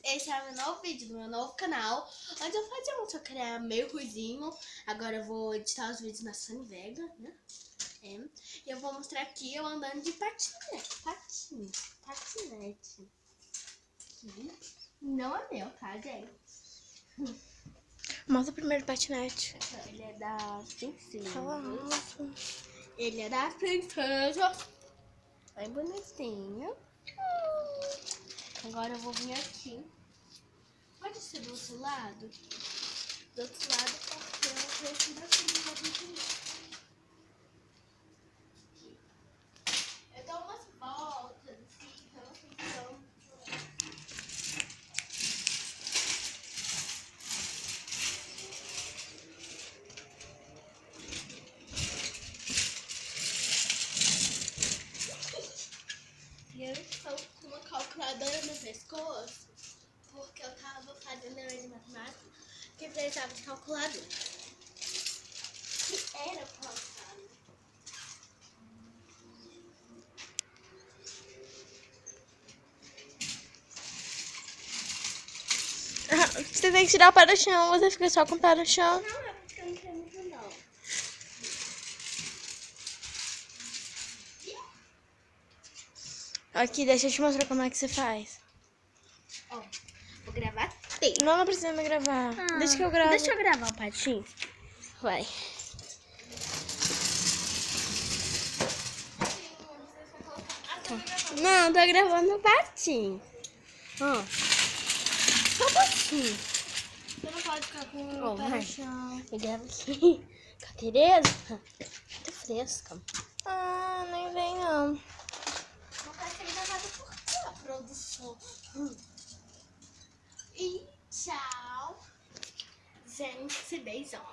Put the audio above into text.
Esse é o meu novo vídeo do meu novo canal. Antes eu fazia um só que era meio ruizinho. Agora eu vou editar os vídeos na Sony Vega, né? E eu vou mostrar aqui eu andando de patinete. Patinete. Não é meu, tá, gente? Mostra o primeiro patinete. Ele é da princesa. Fala. Ele é da princesa. Bem bonitinho. Agora eu vou vir aqui. Pode ser do outro lado? Do outro lado, porque eu preciso assim, eu dou umas voltas, assim, então. E eu estou com uma calculadora no pescoço, porque eu tava fazendo aula de matemática que precisava de calculadora. Que era calculadora. Você tem que tirar o pé do chão, você fica só com o pé no chão. Não, é porque eu não tenho muito não. Aqui, deixa eu te mostrar como é que você faz. Ó, vou gravar tempo. Não precisa me gravar. Deixa que eu gravo. Deixa eu gravar o patinho. Vai. Não, tô gravando o patinho. Ó. Só um pouquinho. Você não pode ficar com Ó, o pé vai. no chão. Eu gravo aqui. Com a Tereza. Muito fresca. Ah, nem vem não. Não vai ser gravado por a produção. E tchau. Gente, beijão.